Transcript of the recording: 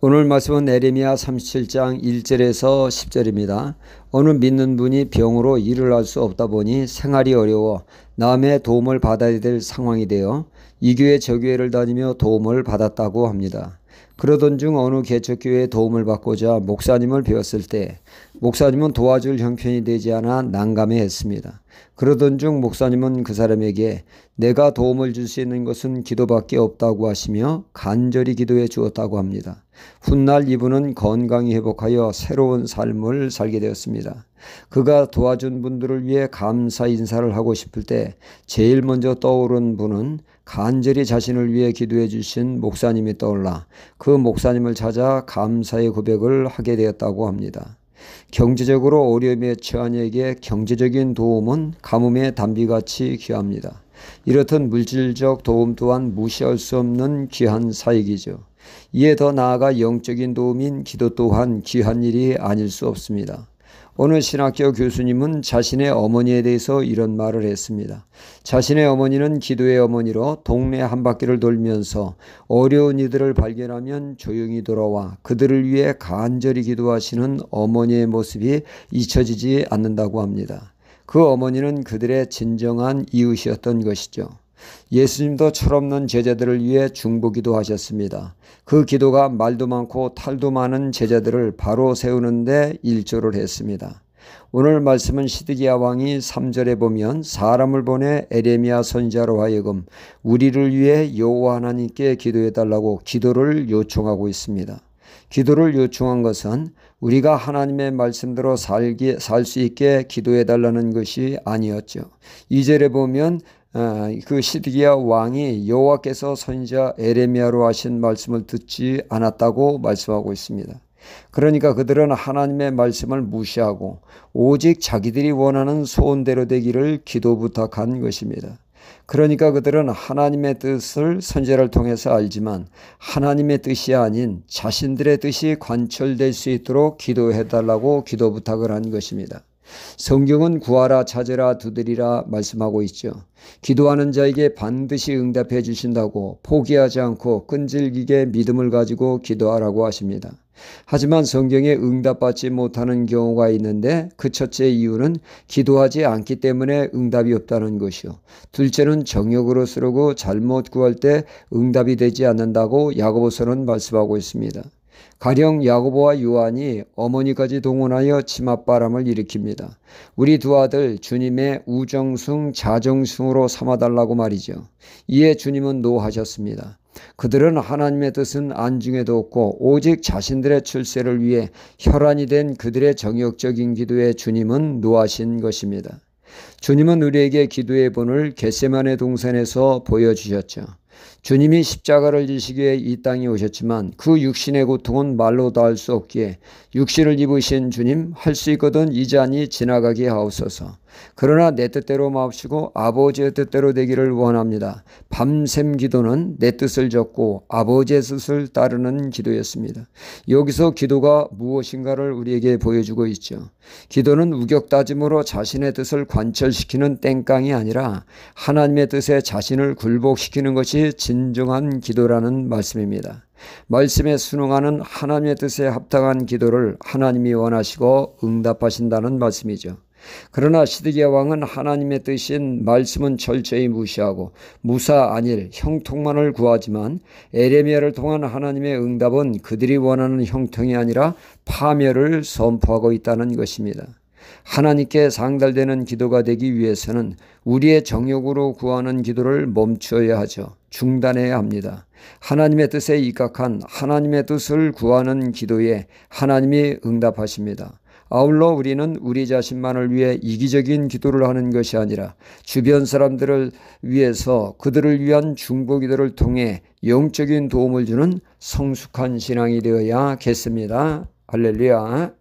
오늘 말씀은 에레미야 37장 1절에서 10절입니다. 어느 믿는 분이 병으로 일을 할 수 없다 보니 생활이 어려워 남의 도움을 받아야 될 상황이 되어 이 교회 저 교회를 다니며 도움을 받았다고 합니다. 그러던 중 어느 개척교회의 도움을 받고자 목사님을 배웠을 때 목사님은 도와줄 형편이 되지 않아 난감해했습니다. 그러던 중 목사님은 그 사람에게 내가 도움을 줄 수 있는 것은 기도밖에 없다고 하시며 간절히 기도해 주었다고 합니다. 훗날 이분은 건강이 회복하여 새로운 삶을 살게 되었습니다. 그가 도와준 분들을 위해 감사 인사를 하고 싶을 때 제일 먼저 떠오른 분은 간절히 자신을 위해 기도해 주신 목사님이 떠올라 그 목사님을 찾아 감사의 고백을 하게 되었다고 합니다. 경제적으로 어려움에 처한 이에게 경제적인 도움은 가뭄의 단비같이 귀합니다. 이렇듯 물질적 도움 또한 무시할 수 없는 귀한 사역이죠. 이에 더 나아가 영적인 도움인 기도 또한 귀한 일이 아닐 수 없습니다. 어느 신학교 교수님은 자신의 어머니에 대해서 이런 말을 했습니다. 자신의 어머니는 기도의 어머니로 동네 한 바퀴를 돌면서 어려운 이들을 발견하면 조용히 돌아와 그들을 위해 간절히 기도하시는 어머니의 모습이 잊혀지지 않는다고 합니다. 그 어머니는 그들의 진정한 이웃이었던 것이죠. 예수님도 철없는 제자들을 위해 중보기도 하셨습니다. 그 기도가 말도 많고 탈도 많은 제자들을 바로 세우는데 일조를 했습니다. 오늘 말씀은 시드기야 왕이 3절에 보면 사람을 보내 에레미야 선지자로 하여금 우리를 위해 여호와 하나님께 기도해달라고 기도를 요청하고 있습니다. 기도를 요청한 것은 우리가 하나님의 말씀대로 살 수 있게 기도해달라는 것이 아니었죠. 2절에 보면 그 시드기야 왕이 여호와께서 선지자 에레미야로 하신 말씀을 듣지 않았다고 말씀하고 있습니다. 그러니까 그들은 하나님의 말씀을 무시하고 오직 자기들이 원하는 소원대로 되기를 기도 부탁한 것입니다. 그러니까 그들은 하나님의 뜻을 선지자를 통해서 알지만 하나님의 뜻이 아닌 자신들의 뜻이 관철될 수 있도록 기도해달라고 기도 부탁을 한 것입니다. 성경은 구하라 찾으라 두드리라 말씀하고 있죠. 기도하는 자에게 반드시 응답해 주신다고 포기하지 않고 끈질기게 믿음을 가지고 기도하라고 하십니다. 하지만 성경에 응답받지 못하는 경우가 있는데 그 첫째 이유는 기도하지 않기 때문에 응답이 없다는 것이요. 둘째는 정욕으로 쓰려고 잘못 구할 때 응답이 되지 않는다고 야고보서는 말씀하고 있습니다. 가령 야고보와 요한이 어머니까지 동원하여 치맛바람을 일으킵니다. 우리 두 아들 주님의 우정숭 자정숭으로 삼아달라고 말이죠. 이에 주님은 노하셨습니다. 그들은 하나님의 뜻은 안중에도 없고 오직 자신들의 출세를 위해 혈안이 된 그들의 정욕적인 기도에 주님은 노하신 것입니다. 주님은 우리에게 기도의 본을 겟세마네 동산에서 보여주셨죠. 주님이 십자가를 지시기 위해 이 땅에 오셨지만 그 육신의 고통은 말로 다 할 수 없기에 육신을 입으신 주님 할 수 있거든 이 잔이 지나가게 하옵소서. 그러나 내 뜻대로 마옵시고 아버지의 뜻대로 되기를 원합니다. 밤샘 기도는 내 뜻을 적고 아버지의 뜻을 따르는 기도였습니다. 여기서 기도가 무엇인가를 우리에게 보여주고 있죠. 기도는 우격다짐으로 자신의 뜻을 관철시키는 땡깡이 아니라 하나님의 뜻에 자신을 굴복시키는 것이 진정한 기도라는 말씀입니다. 말씀에 순응하는 하나님의 뜻에 합당한 기도를 하나님이 원하시고 응답하신다는 말씀이죠. 그러나 시드기야 왕은 하나님의 뜻인 말씀은 철저히 무시하고 무사 안일 형통만을 구하지만 에레미야를 통한 하나님의 응답은 그들이 원하는 형통이 아니라 파멸을 선포하고 있다는 것입니다. 하나님께 상달되는 기도가 되기 위해서는 우리의 정욕으로 구하는 기도를 멈춰야 하죠. 중단해야 합니다. 하나님의 뜻에 입각한 하나님의 뜻을 구하는 기도에 하나님이 응답하십니다. 아울러 우리는 우리 자신만을 위해 이기적인 기도를 하는 것이 아니라 주변 사람들을 위해서 그들을 위한 중보 기도를 통해 영적인 도움을 주는 성숙한 신앙이 되어야겠습니다. 할렐루야.